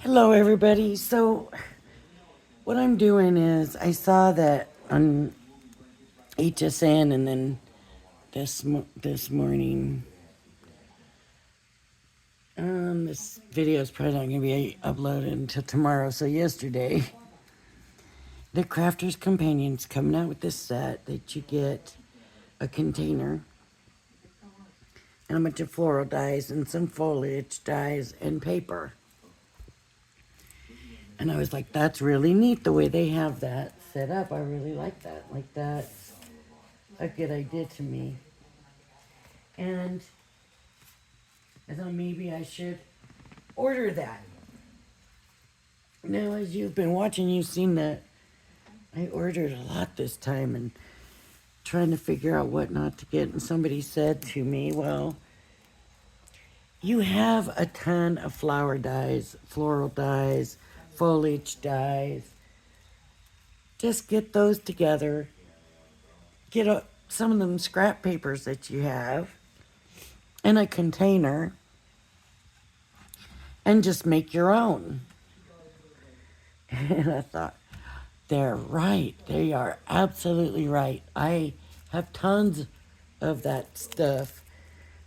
Hello, everybody. So, what I'm doing is I saw that on HSN, and then this morning, this video is probably not going to be uploaded until tomorrow. So, yesterday, the Crafter's Companion's coming out with this set that you get a container and a bunch of floral dies and some foliage dies and paper. And I was like, that's really neat the way they have that set up. I really like that. Like, that's a good idea to me. And I thought maybe I should order that. Now, as you've been watching, you've seen that I ordered a lot this time and trying to figure out what not to get. And somebody said to me, well, you have a ton of flower dyes, floral dyes, foliage dyes. Just get those together. Get some of them scrap papers that you have in a container and just make your own. And I thought, they're right. They are absolutely right. I have tons of that stuff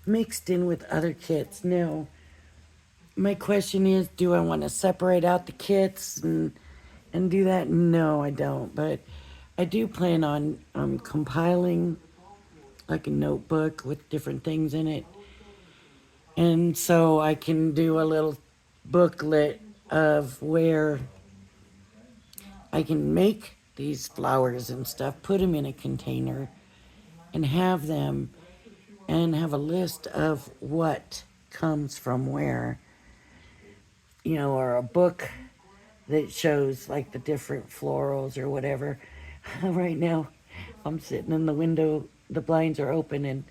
mixed in with other kits. Now, my question is, do I want to separate out the kits and do that? No, I don't. But I do plan on compiling like a notebook with different things in it. And so I can do a little booklet of where I can make these flowers and stuff, put them in a container, and have them, and have a list of what comes from where, or a book that shows like the different florals or whatever. Right now, I'm sitting in the window, the blinds are open, and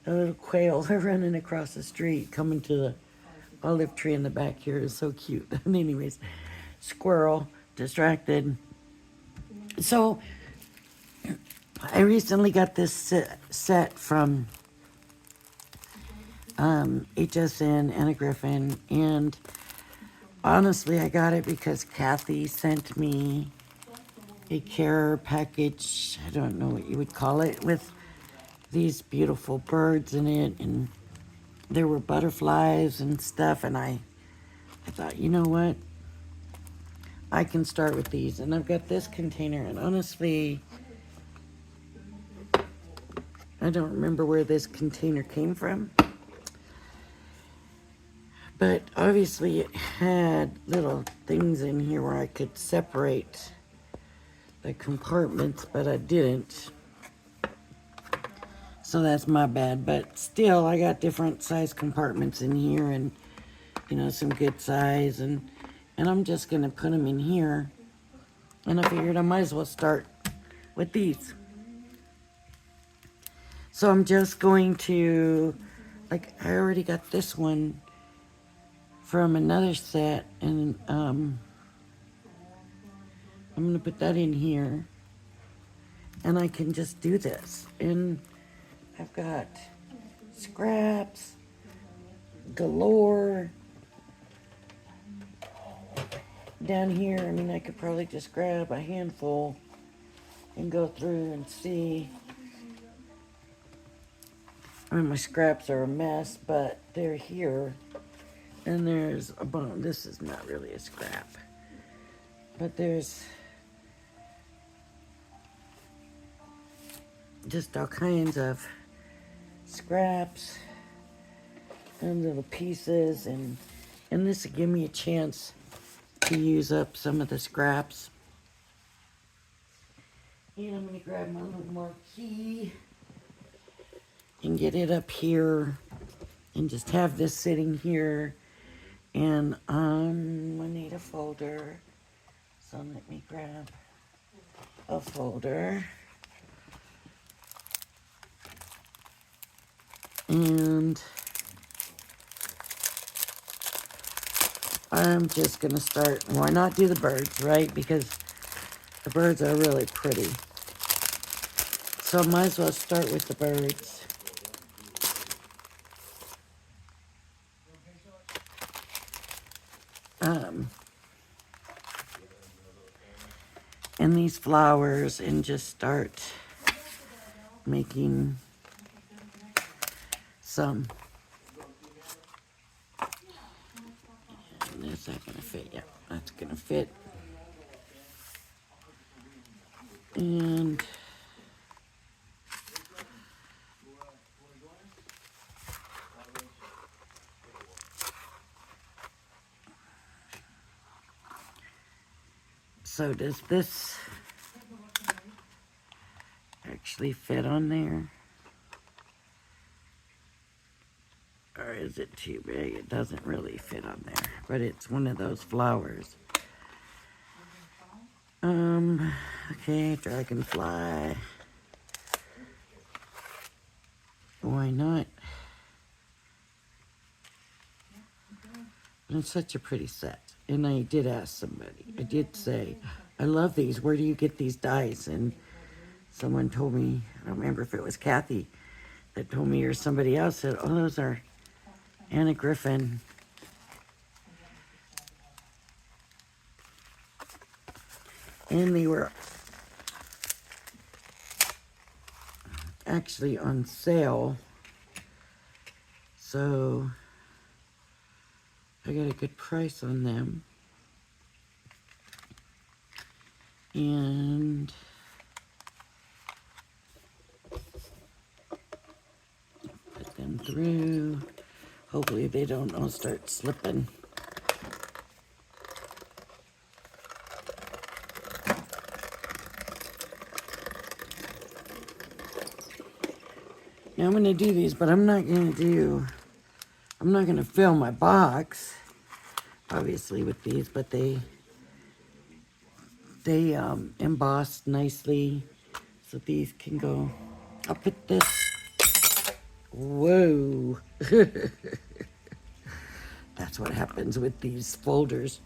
a little quail are running across the street, coming to the olive tree in the back here. Is so cute. And anyways, squirrel, distracted. So I recently got this set from HSN, Anna Griffin, and honestly, I got it because Kathy sent me a care package, I don't know what you would call it, with these beautiful birds in it, and there were butterflies and stuff, and I thought, you know what? I can start with these, and I've got this container, and honestly, I don't remember where this container came from, but obviously it had little things in here where I could separate the compartments, but I didn't, so that's my bad. But still, I got different size compartments in here, and some good size, and I'm just gonna put them in here, and I figured I might as well start with these. So I'm just going to, I already got this one from another set, and I'm gonna put that in here, and I can just do this. And I've got scraps galore down here. I mean, I could probably just grab a handful and go through and see. I mean, my scraps are a mess, but they're here. And there's a bone. This is not really a scrap, but there's just all kinds of scraps and little pieces, and this will give me a chance to use up some of the scraps. And I'm going to grab my little marquee and get it up here and just have this sitting here. And I need a folder, so let me grab a folder. And I'm just going to start. Why not do the birds, right? Because the birds are really pretty. So I might as well start with the birds. in these flowers and just start making some. And is that gonna fit? Yeah, that's gonna fit. And so does this actually fit on there? Or is it too big? It doesn't really fit on there, but it's one of those flowers. Okay, dragonfly. Why not? And it's such a pretty set. And I did ask somebody, I did say, I love these. Where do you get these dies? And someone told me, I don't remember if it was Kathy that told me or somebody else said, oh, those are Anna Griffin. And they were actually on sale. So I got a good price on them. And put them through. Hopefully they don't all start slipping. Now I'm gonna do these, but I'm not gonna fill my box, obviously, with these, but they embossed nicely, so these can go. I'll put this. Whoa. That's what happens with these folders.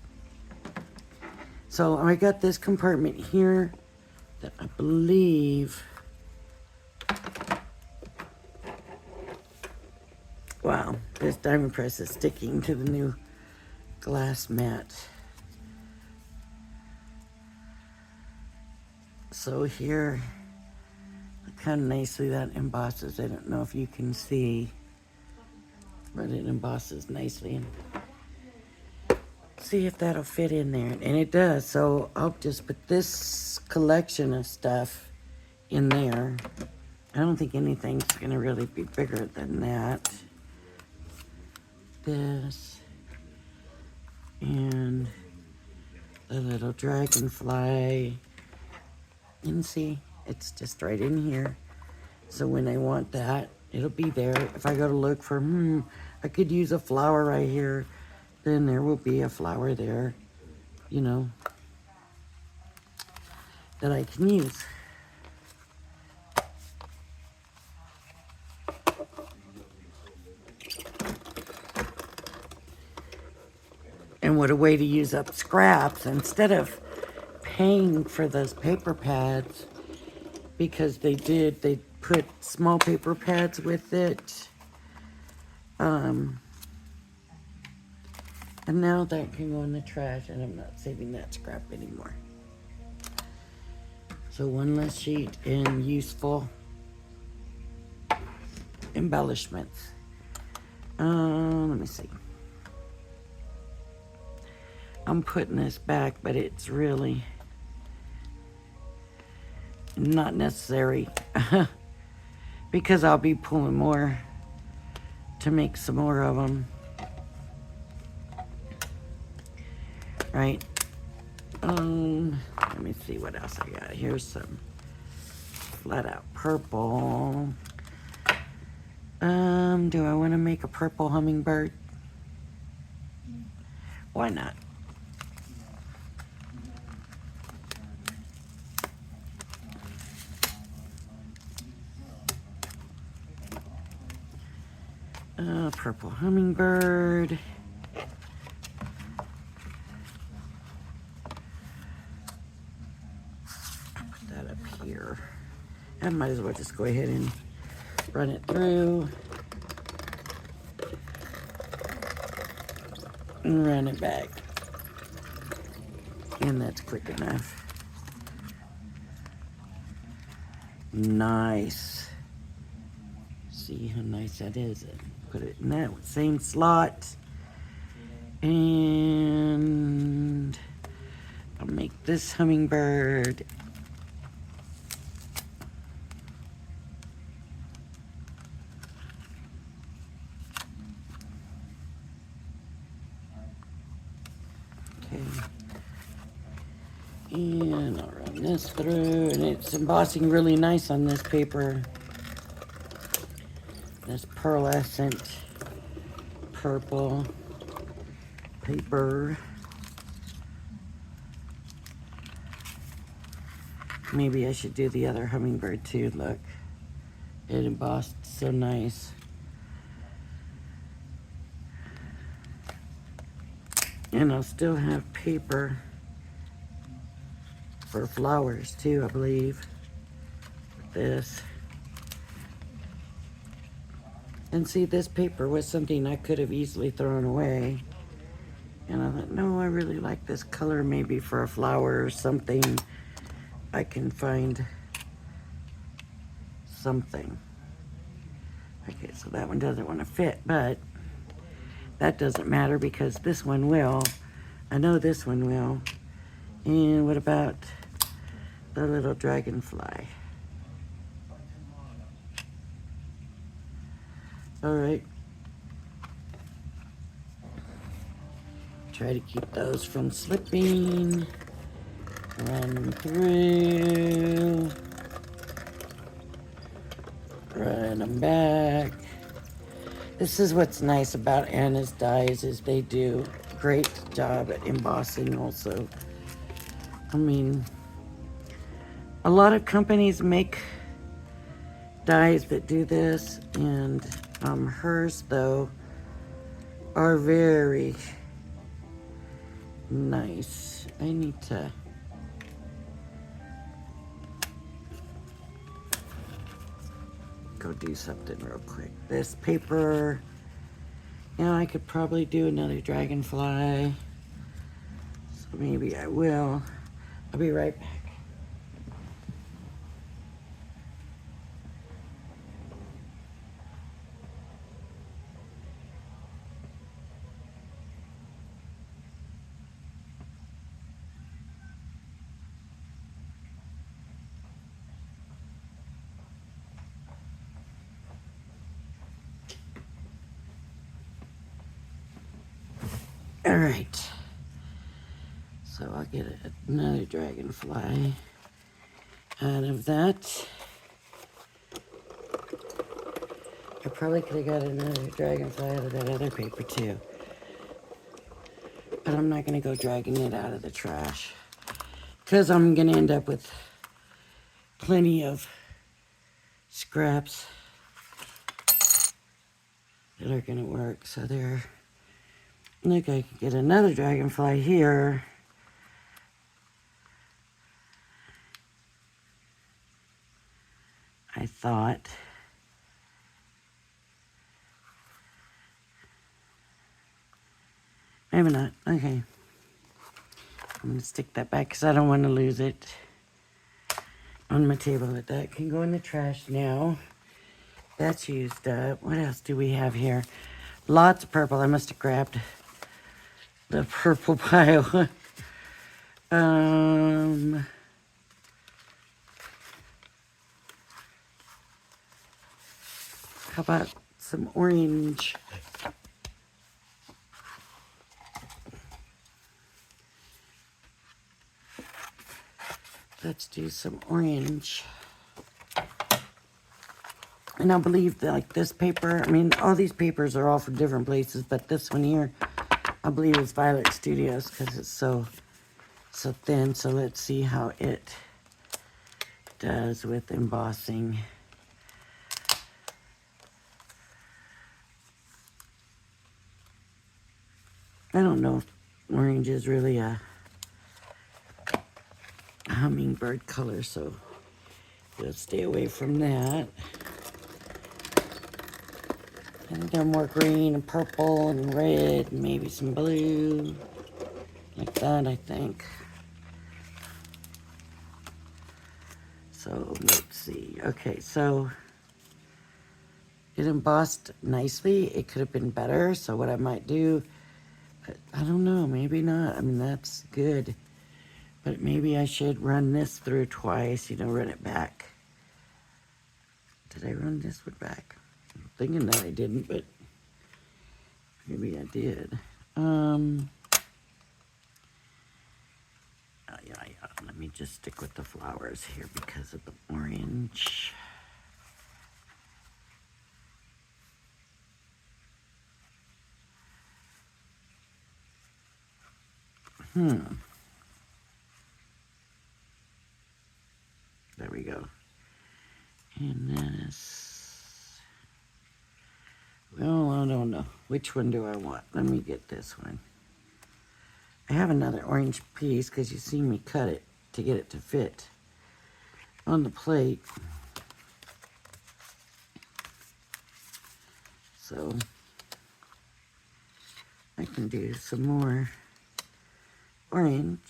So I got this compartment here that I believe, wow, this diamond press is sticking to the new glass mat. So here, look how nicely that embosses. I don't know if you can see, but it embosses nicely. And see if that'll fit in there. And it does. So I'll just put this collection of stuff in there. I don't think anything's going to really be bigger than that. This. And the little dragonfly. And see, it's just right in here. So when I want that, it'll be there. If I go to look for, I could use a flower right here, then there will be a flower there, you know, that I can use. And what a way to use up scraps instead of paying for those paper pads, because they put small paper pads with it. And now that can go in the trash, and I'm not saving that scrap anymore. So one less sheet and useful embellishments. Let me see. I'm putting this back, but it's really not necessary because I'll be pulling more to make some more of them. Right? Let me see what else I got. Here's some flat out purple. Do I want to make a purple hummingbird? Why not? Purple hummingbird. Put that up here. I might as well just go ahead and run it through. And run it back. And that's quick enough. Nice. See how nice that is. Put it in that same slot. And I'll make this hummingbird. Okay. And I'll run this through, and it's embossing really nice on this paper. This pearlescent purple paper. Maybe I should do the other hummingbird too. Look, it embossed so nice. And I'll still have paper for flowers too, I believe. This. And see, this paper was something I could have easily thrown away. And I thought, no, I really like this color, maybe for a flower or something. I can find something. Okay, so that one doesn't want to fit, but that doesn't matter because this one will. I know this one will. And what about the little dragonfly? All right. Try to keep those from slipping. Run through. Run them back. This is what's nice about Anna's dies is they do a great job at embossing also. I mean, a lot of companies make dies that do this, and hers though are very nice. I need to go do something real quick. This paper, yeah, I could probably do another dragonfly, so maybe I will. I'll be right back. All right, so I'll get another dragonfly out of that. I probably could have got another dragonfly out of that other paper too, but I'm not gonna go dragging it out of the trash because I'm gonna end up with plenty of scraps that are gonna work. So there. Look, I could get another dragonfly here. I thought. Maybe not. Okay. I'm going to stick that back because I don't want to lose it on my table. That can go in the trash now. That's used up. What else do we have here? Lots of purple. I must have grabbed the purple pile. How about some orange? Let's do some orange. And I believe that, like, this paper, I mean, all these papers are all from different places, but this one here, I believe is Violet Studios because it's so thin. So let's see how it does with embossing. I don't know if orange is really a hummingbird color, so let's stay away from that. I think they're more green and purple and red and maybe some blue. Like that, I think. So let's see. Okay, so it embossed nicely. It could have been better. So what I might do, I don't know, maybe not. I mean, that's good. But maybe I should run this through twice, run it back. Did I run this one back? I'm thinking that I didn't, but maybe I did. Yeah. Let me just stick with the flowers here because of the orange. There we go. And this, well, I don't know. Which one do I want? Let me get this one. I have another orange piece because you see me cut it to get it to fit on the plate. So I can do some more orange.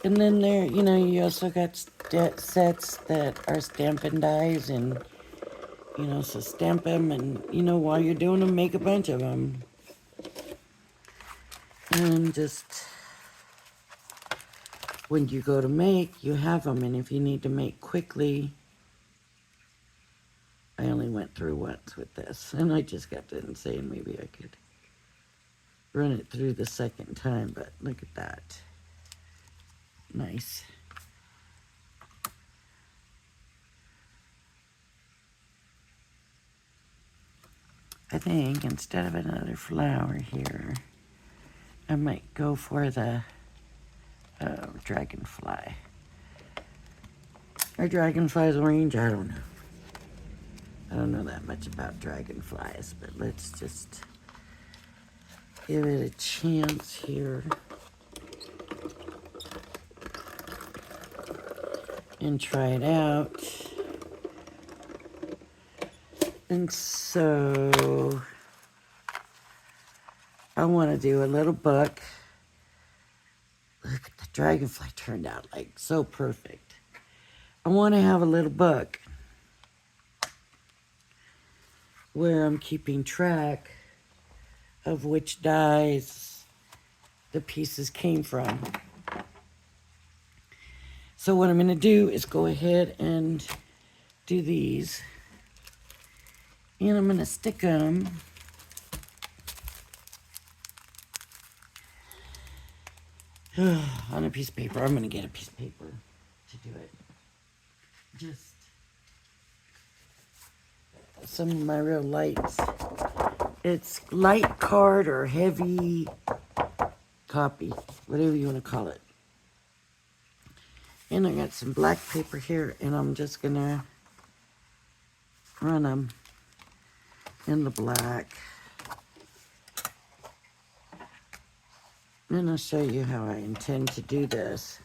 And then there, you also got sets that are Stampin' Dies, and, so stamp them, and, while you're doing them, make a bunch of them. And just, when you go to make, you have them, and if you need to make quickly, I only went through once with this, and I just got done saying maybe I could run it through the second time, but look at that. Nice. I think instead of another flower here, I might go for the dragonfly. Are dragonflies orange? I don't know. I don't know that much about dragonflies, but let's just give it a chance here and try it out. And so I want to do a little book. Look, the dragonfly turned out like so perfect. I want to have a little book where I'm keeping track of which dies the pieces came from. So what I'm going to do is go ahead and do these. And I'm going to stick them on a piece of paper. I'm going to get a piece of paper to do it. Just some of my real lights. It's light card or heavy copy, whatever you want to call it. And I got some black paper here, and I'm just going to run them in the black. And I'll show you how I intend to do this.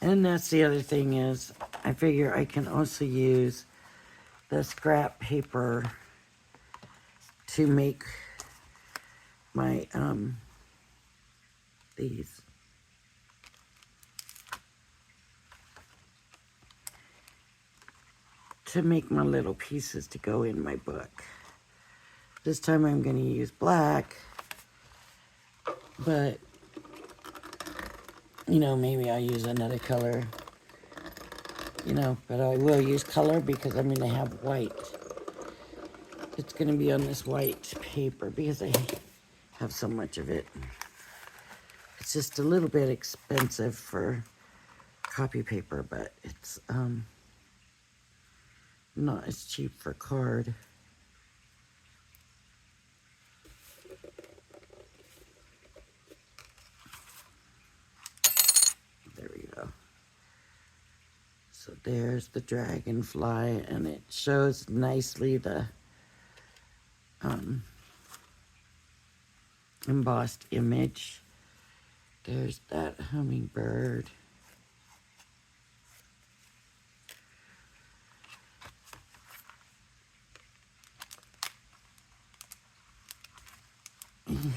And that's the other thing is, I figure I can also use the scrap paper to make my, these. To make my little pieces to go in my book. This time I'm going to use black, but, maybe I'll use another color, but I will use color because I'm going to have white. It's going to be on this white paper because I have so much of it. It's just a little bit expensive for copy paper, but it's not as cheap for card. There we go. So there's the dragonfly, and it shows nicely the embossed image. There's that hummingbird.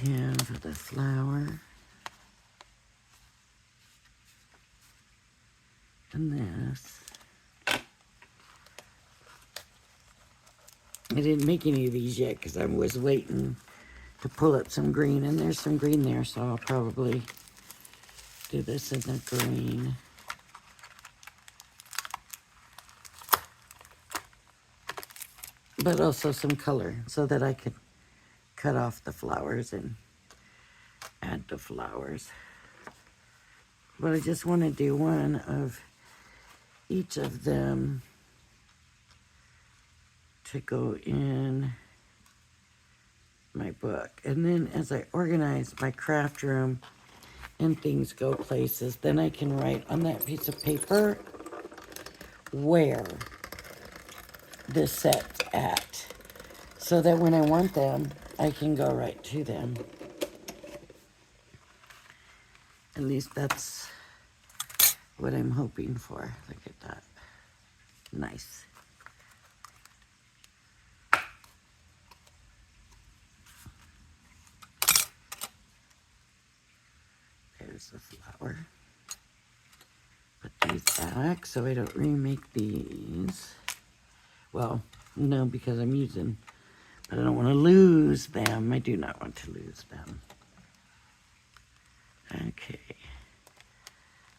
have the flower. And this. I didn't make any of these yet because I was waiting to pull up some green, and there's some green there, so I'll probably do this in the green. But also some color so that I could cut off the flowers and add the flowers. But I just want to do one of each of them to go in my book. And then as I organize my craft room and things go places, then I can write on that piece of paper where the set's at, so that when I want them, I can go right to them. At least that's what I'm hoping for. Look at that. Nice. There's the flower. Put these back so I don't remake these. Well, no, because I'm using, but I don't want to lose them. I do not want to lose them. Okay.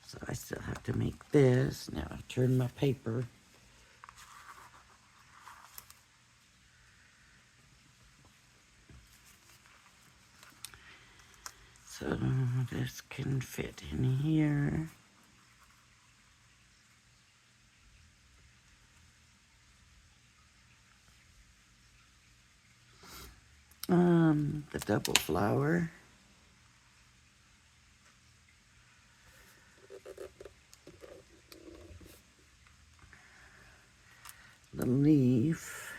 So I still have to make this. Now I turn my paper. So this can fit in here. The double flower. The leaf.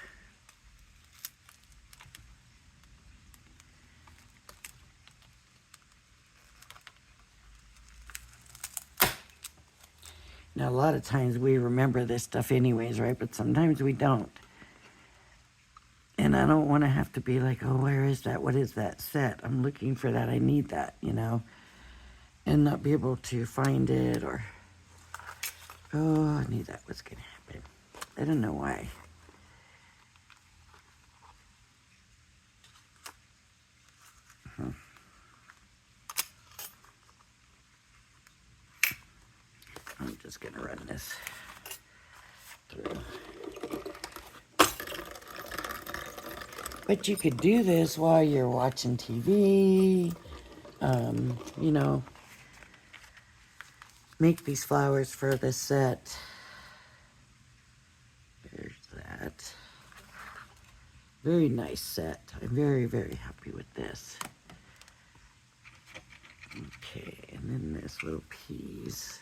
Now, a lot of times we remember this stuff anyways, right? But sometimes we don't. And I don't want to have to be like, oh, where is that? What is that set? I'm looking for that. I need that, you know? And not be able to find it, or, oh, I knew that was going to happen. I don't know why. I'm just going to run this through. But you could do this while you're watching TV, you know, make these flowers for the set. There's that. Very nice set. I'm very, very happy with this. Okay, and then this little piece.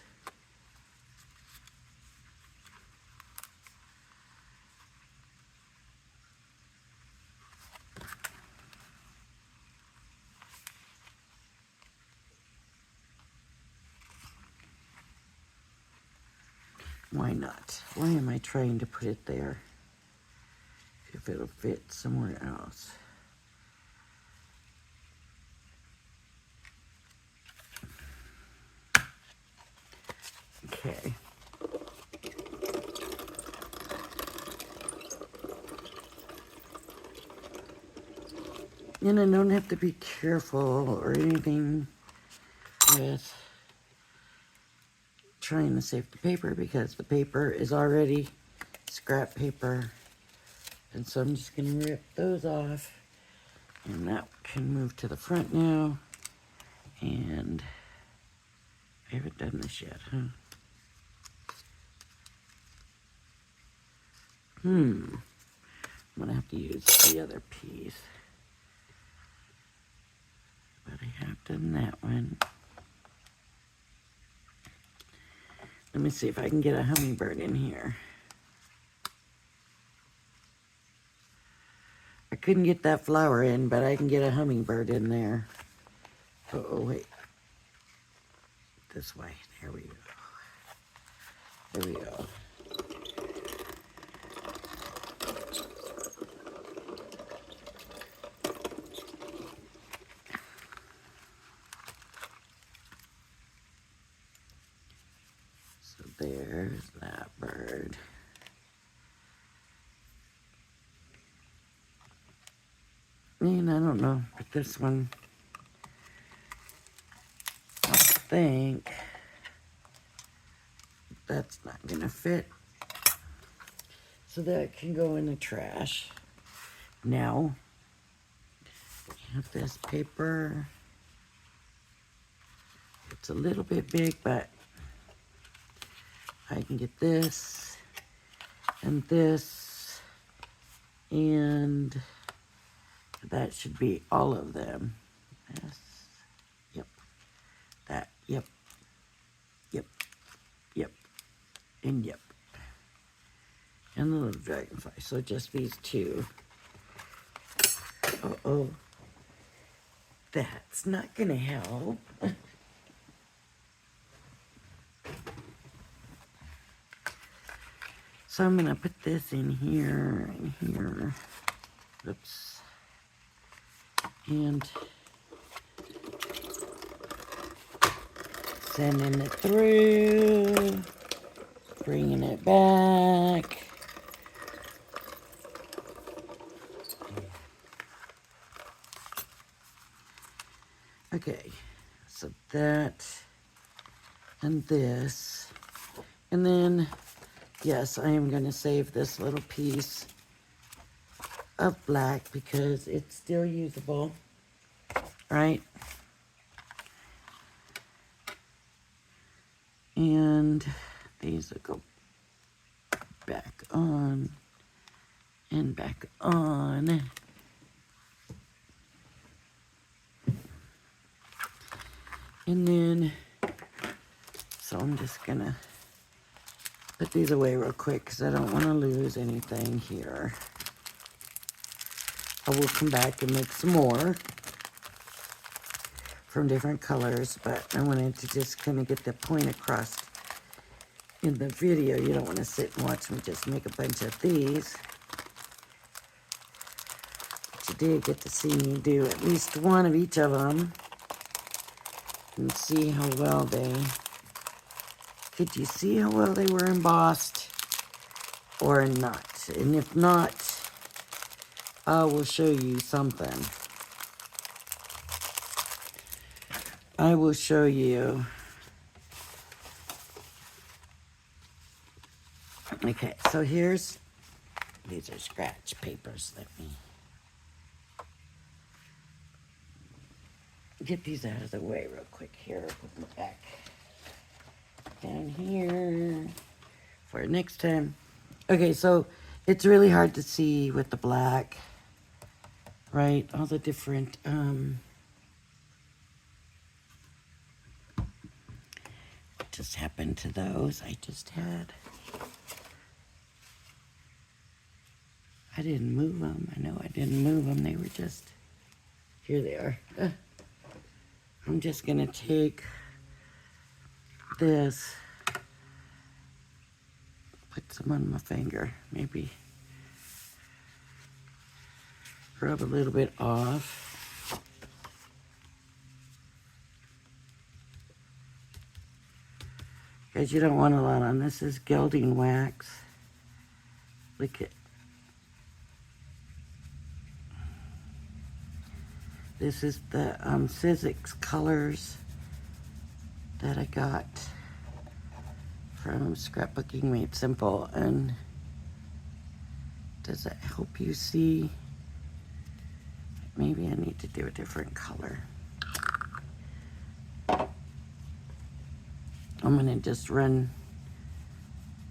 Why not? Why am I trying to put it there if it'll fit somewhere else? Okay. And I don't have to be careful or anything with trying to save the paper, because the paper is already scrap paper. And so I'm just going to rip those off, and that can move to the front now. And I haven't done this yet, huh? I'm going to have to use the other piece. But I have done that one. Let me see if I can get a hummingbird in here. I couldn't get that flower in, but I can get a hummingbird in there. Oh, wait. This way. There we go. There we go. there's that bird. And I don't know, but this one, I think that's not gonna fit. So that can go in the trash. Now, I have this paper. It's a little bit big, but I can get this and this, and that should be all of them. This, yep, that, yep, yep, yep, and yep. And the little dragonfly, so just these two. Uh-oh, that's not gonna help. So I'm gonna put this in here and here. Oops. And sending it through, bringing it back. Okay, so that and this. And then, yes, I am going to save this little piece of black because it's still usable, right? And these will go back on and back on. And then, so I'm just gonna put these away real quick because I don't want to lose anything here. I will come back and make some more from different colors, but I wanted to just kind of get the point across in the video. You don't want to sit and watch me just make a bunch of these. But you did get to see me do at least one of each of them and see how well they... Could you see how well they were embossed or not? And if not, I will show you something. I will show you. Okay, so here's, these are scratch papers. Let me get these out of the way real quick here. Put them back down here for next time. Okay, so it's really hard to see with the black, right? All the different, just happened to those I just had. I didn't move them. I know I didn't move them. They were just, here they are. I'm just gonna take this, put some on my finger, maybe rub a little bit off. Because you don't want a lot on. This is gelding wax. Look at, this is the Sizzix colors that I got from Scrapbooking Made Simple. And does that help you see? Maybe I need to do a different color. I'm gonna just run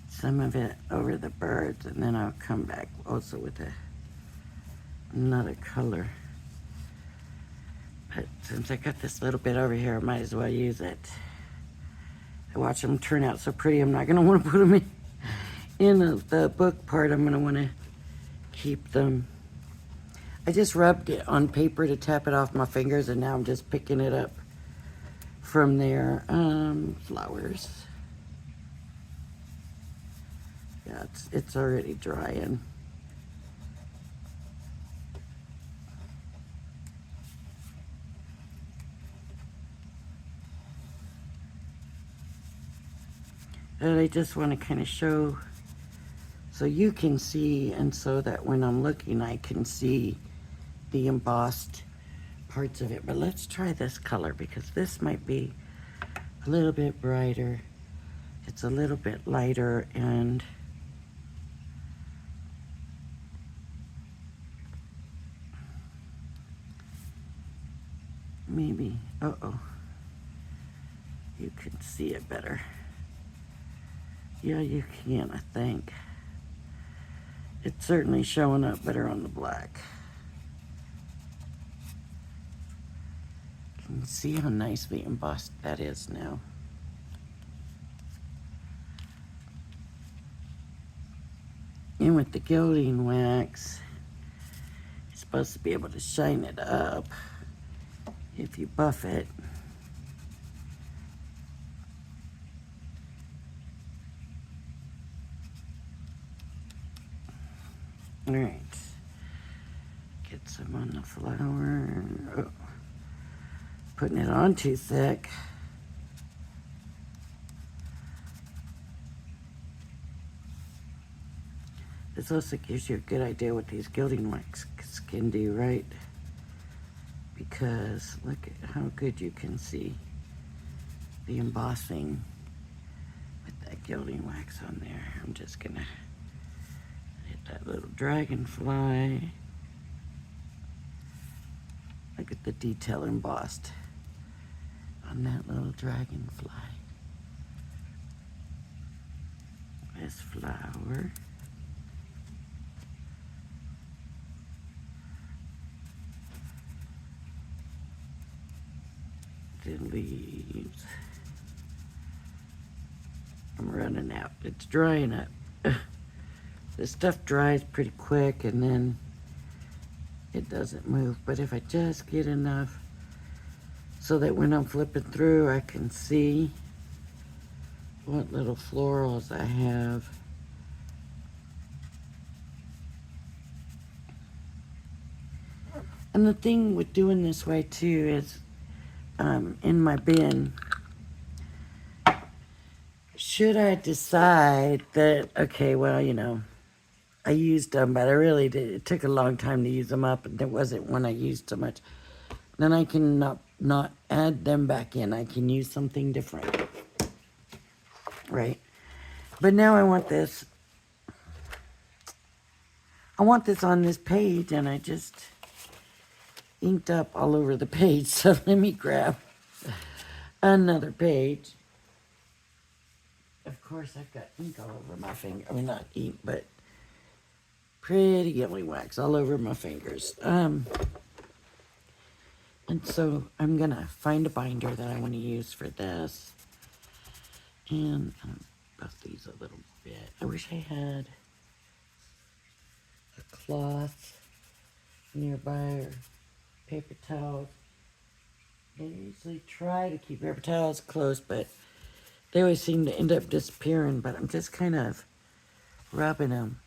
some of it over the birds and then I'll come back also with another color. But since I got this little bit over here, I might as well use it. I watch them turn out so pretty, I'm not gonna wanna put them in the book part. I'm gonna wanna keep them. I just rubbed it on paper to tap it off my fingers and now I'm just picking it up from there. Flowers. Yeah, it's already drying. And I just want to kind of show so you can see, and so that when I'm looking I can see the embossed parts of it. But let's try this color because this might be a little bit brighter. It's a little bit lighter and maybe, uh-oh, you can see it better. Yeah, you can, I think. It's certainly showing up better on the black. Can you see how nicely embossed that is now? And with the gilding wax, you're supposed to be able to shine it up if you buff it. All right, get some on the flower. Oh, putting it on too thick. This also gives you a good idea what these gilding wax can do, right? Because look at how good you can see the embossing with that gilding wax on there. I'm just gonna hit that little dragonfly. Look at the detail embossed on that little dragonfly. This flower. The leaves. I'm running out. It's drying up. This stuff dries pretty quick and then it doesn't move. But if I just get enough so that when I'm flipping through I can see what little florals I have. And the thing with doing this way too is in my bin, should I decide that, okay, well, you know, I used them, but I really did, it took a long time to use them up, and there wasn't one I used so much, then I can not add them back in. I can use something different, right? But now I want this on this page, and I just inked up all over the page, so let me grab another page. Of course, I've got ink all over my finger. I mean, not ink, but pretty gilding wax all over my fingers. And so I'm going to find a binder that I want to use for this. And buff these a little bit. I wish I had a cloth nearby or paper towels. I usually try to keep paper towels close, but they always seem to end up disappearing. But I'm just kind of rubbing them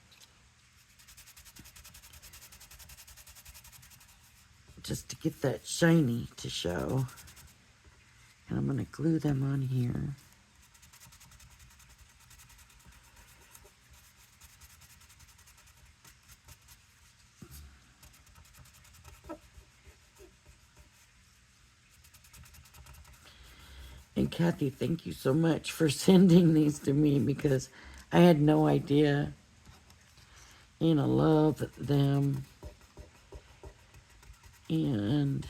just to get that shiny to show. And I'm going to glue them on here. And Kathy, thank you so much for sending these to me because I had no idea. And I love them. And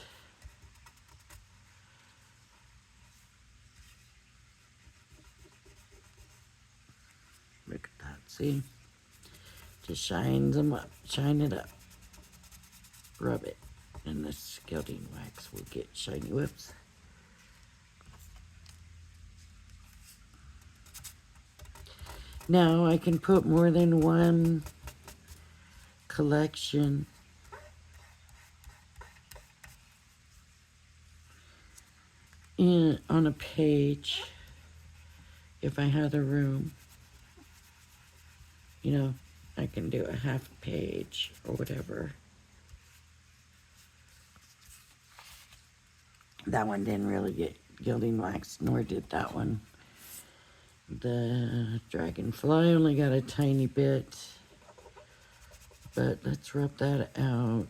look at that, see? Just shines them up, shine it up. Rub it. And this gilding wax will get shiny. Whoops. Now I can put more than one collection on a page if I have the room. You know, I can do a half page or whatever. That one didn't really get gilding wax, nor did that one. The dragonfly only got a tiny bit, but let's rub that out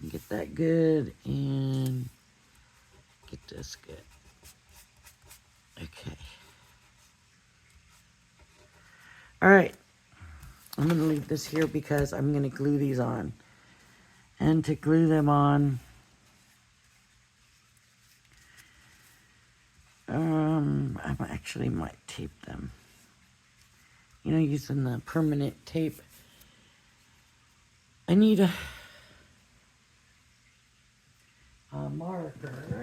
and get that good and get this good. Okay. All right. I'm going to leave this here because I'm going to glue these on. And to glue them on, I actually might tape them. You know, using the permanent tape. I need a marker. Let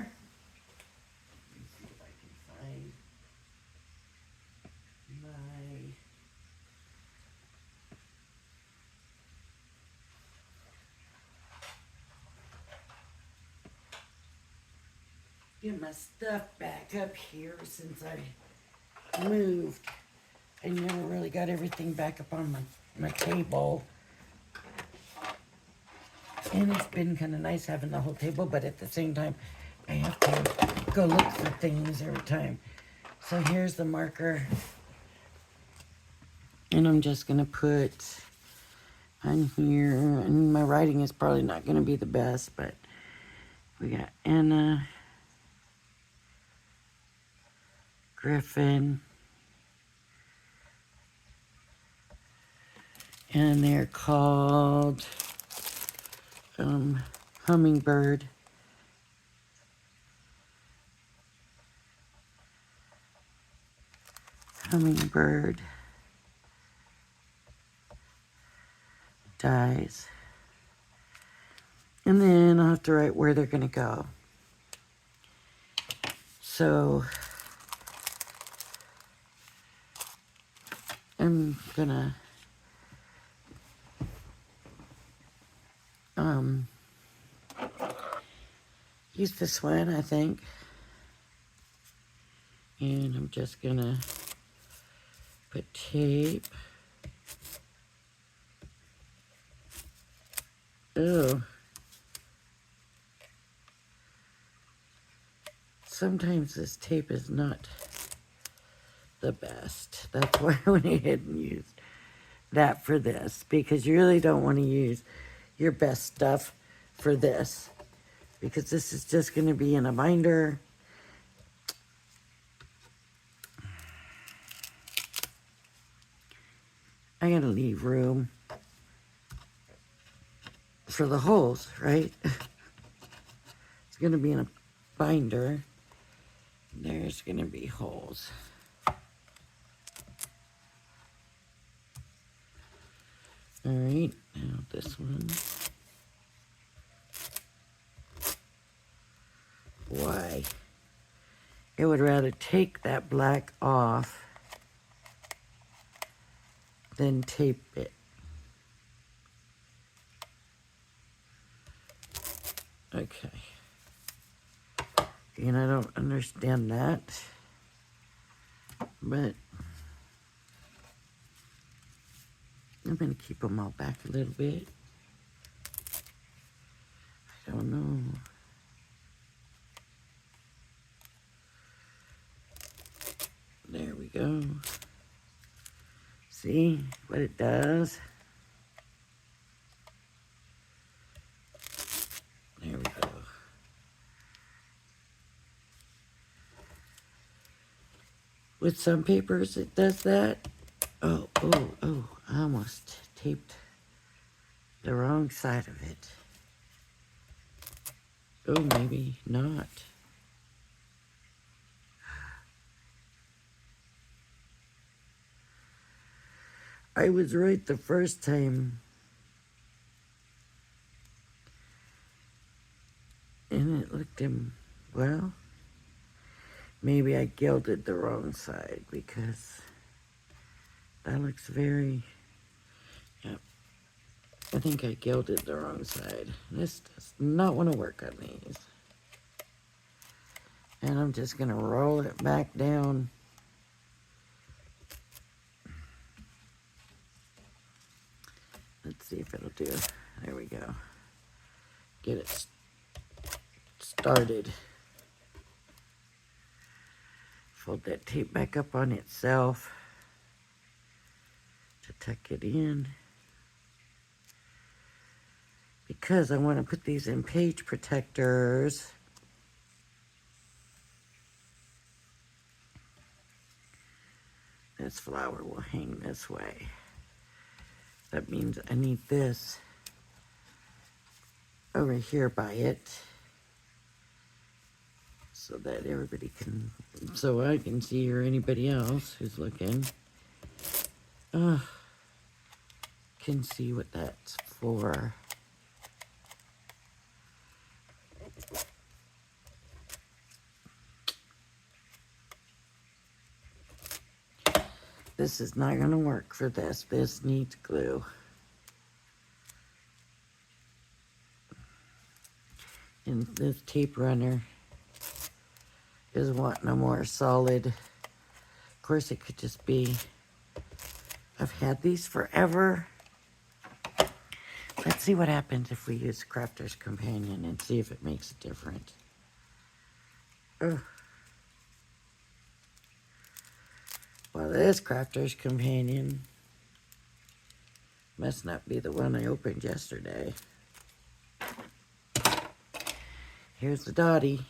me see if I can find my... Get my stuff back up here since I moved. I never really got everything back up on my table. And it's been kind of nice having the whole table, but at the same time, I have to go look for things every time. So here's the marker. And I'm just going to put on here, and my writing is probably not going to be the best, but we got Anna Griffin. And they're called Hummingbird. Hummingbird dies. And then I'll have to write where they're going to go. So I'm going to use this one, I think. And I'm just going to put tape. Oh. Sometimes this tape is not the best. That's why I went ahead and used that for this, because you really don't want to use your best stuff for this, because this is just going to be in a binder. I gotta leave room for the holes, right? It's gonna be in a binder. There's gonna be holes. All right, now this one. Why? It would rather take that black off than tape it. Okay. And I don't understand that, but I'm gonna keep them all back a little bit. I don't know. There we go. See what it does? There we go. With some papers it does that. Oh, I almost taped the wrong side of it. Oh, maybe not. I was right the first time. And it looked well, maybe I gilded the wrong side, because that looks very, yep. I think I gilded the wrong side. This does not want to work on these. And I'm just going to roll it back down. Let's see if it'll do. There we go. Get it started fold that tape back up on itself to tuck it in. Because I want to put these in page protectors. This flower will hang this way. That means I need this over here by it so that everybody can, so I can see or anybody else who's looking can see what that's for. This is not going to work for this. This needs glue. And this tape runner is wanting a more solid. Of course, it could just be, I've had these forever. Let's see what happens if we use Crafter's Companion and see if it makes a difference. Ugh. Well, this Crafter's Companion must not be the one I opened yesterday. Here's the Dottie.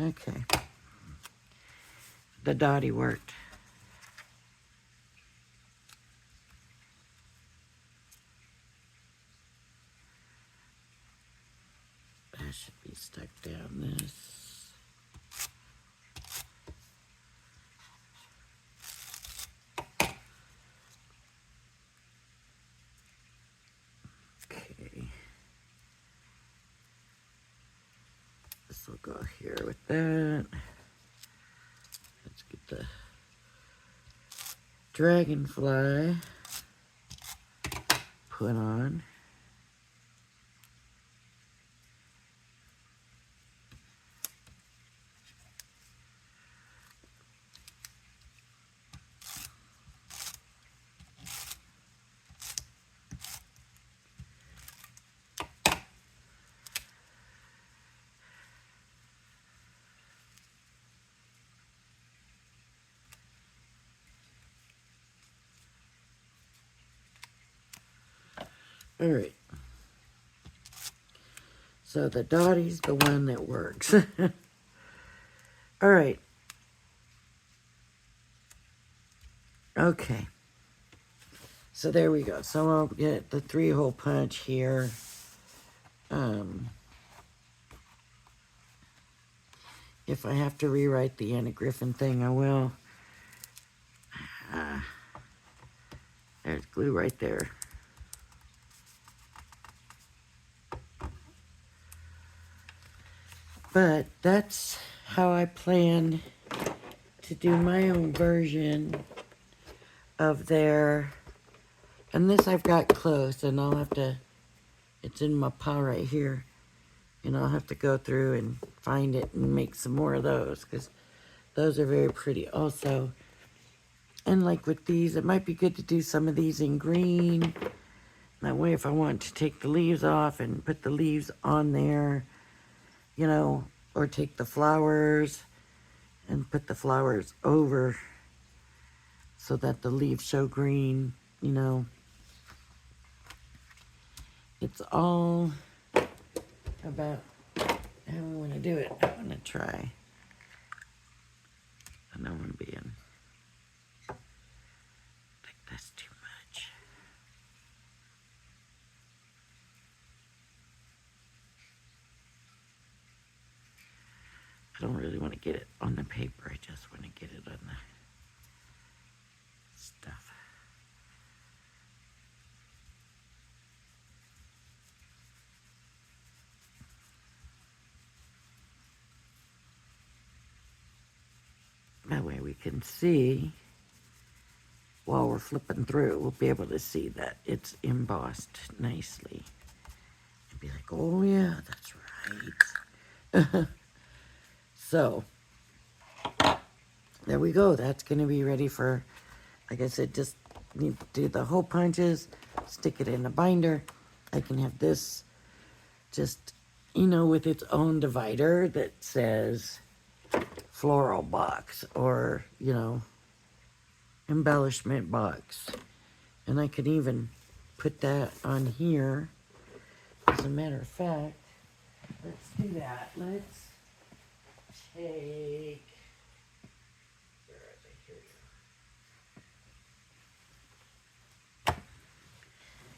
Okay. The Dottie worked. That should be stuck down this. Okay. This will go here with that. Let's get the dragonfly put on. All right. So the Dottie's the one that works. All right. Okay. So there we go. So I'll get the 3-hole punch here. If I have to rewrite the Anna Griffin thing, I will. There's glue right there. But that's how I plan to do my own version of their, and this I've got close, and I'll have to, it's in my pile right here, and I'll have to go through and find it and make some more of those, because those are very pretty also. And like with these, it might be good to do some of these in green. That way if I want to take the leaves off and put the leaves on there, you know, or take the flowers and put the flowers over so that the leaves show green, you know. It's all about how I want to do it. I want to try. I don't want to be in. I think that's too much. I don't really want to get it on the paper. I just want to get it on the stuff. That way we can see while we're flipping through, we'll be able to see that it's embossed nicely. And be like, oh yeah, that's right. So, there we go. That's going to be ready for, like I said, just need to do the hole punches, stick it in a binder. I can have this just you know, with its own divider that says floral box or, you know, embellishment box. And I could even put that on here. As a matter of fact, let's do that. Let's take, where are they? Here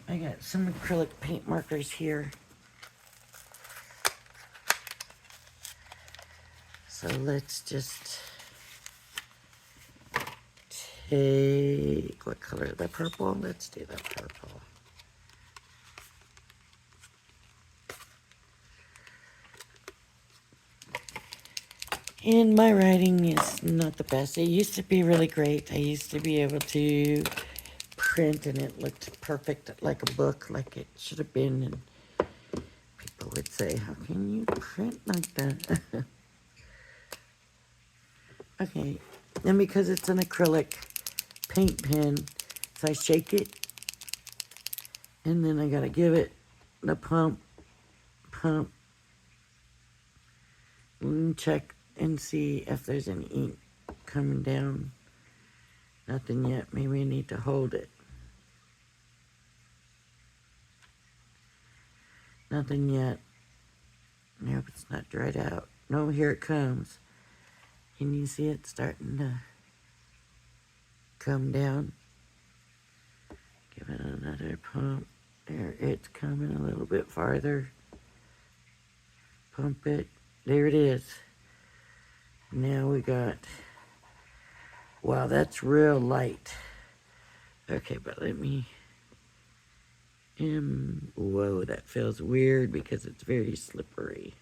we go. I got some acrylic paint markers here. So let's just take, what color? The purple? Let's do the purple. And my writing is not the best. It used to be really great. I used to be able to print and it looked perfect, like a book, like it should have been. And people would say, how can you print like that? Okay, and because it's an acrylic paint pen, so I shake it, and then I gotta give it the pump, and check and see if there's any ink coming down. Nothing yet. Maybe I need to hold it. Nothing yet. Nope, it's not dried out. No, here it comes. Can you see it starting to come down? Give it another pump. There, it's coming a little bit farther. Pump it. There it is. Now we got, wow, that's real light. Okay, but let me, whoa, that feels weird because it's very slippery.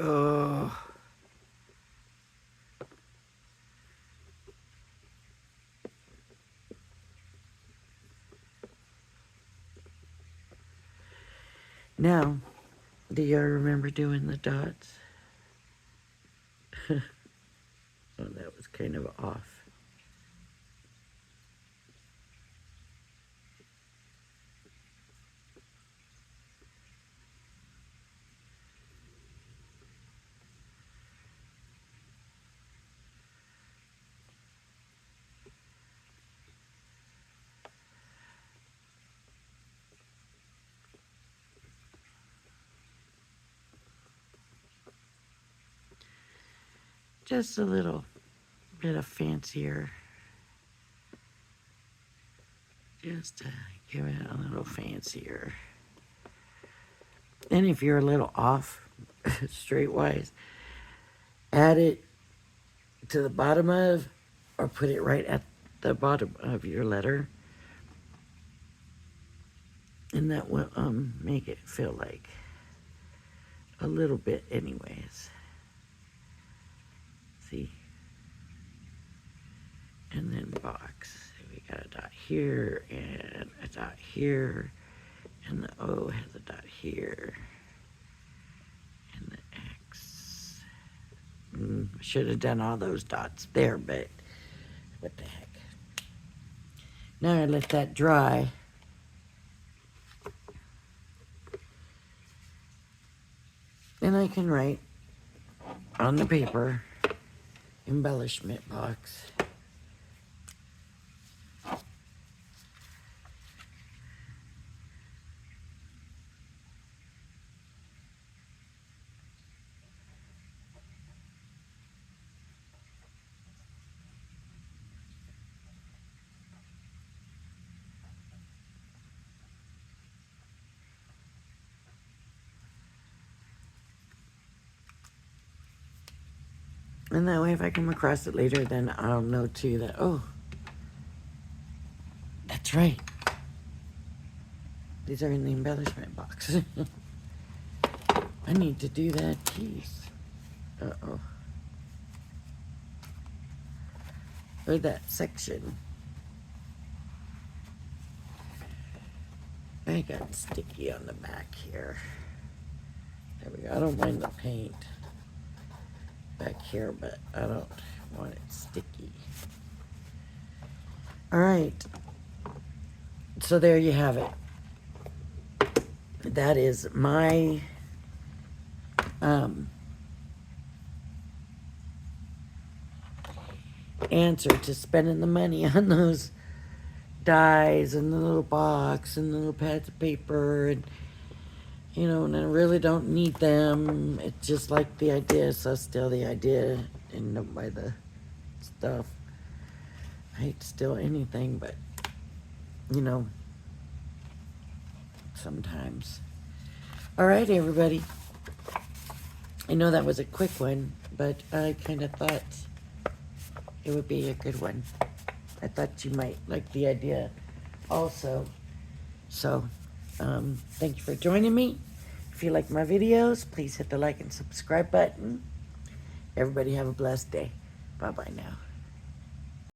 Oh. Now, do y'all remember doing the dots? Oh, that was kind of off. Just a little bit of fancier. Just to give it a little fancier. And if you're a little off, straight-wise, add it to the bottom of, or put it right at the bottom of your letter. And that will make it feel like a little bit anyways. See? And then box. We got a dot here and a dot here. And the O has a dot here. And the X. Should have done all those dots there, but what the heck. Now I let that dry. And I can write on the paper, embellishment box. And that way if I come across it later, then I'll know too that, oh, that's right. These are in the embellishment box. I need to do that piece. Uh-oh. Or that section. I I got sticky on the back here. There we go. I don't mind the paint back here, but I don't want it sticky. All right. So there you have it. That is my answer to spending the money on those dies and the little box and the little pads of paper, and you know, and I really don't need them. It's just like the idea, so still the idea, and don't buy the stuff. I hate to steal anything, but you know, sometimes. All right, everybody. I know that was a quick one, but I kind of thought it would be a good one. I thought you might like the idea also. So, thank you for joining me. If you like my videos, please hit the like and subscribe button. Everybody have a blessed day. Bye-bye now.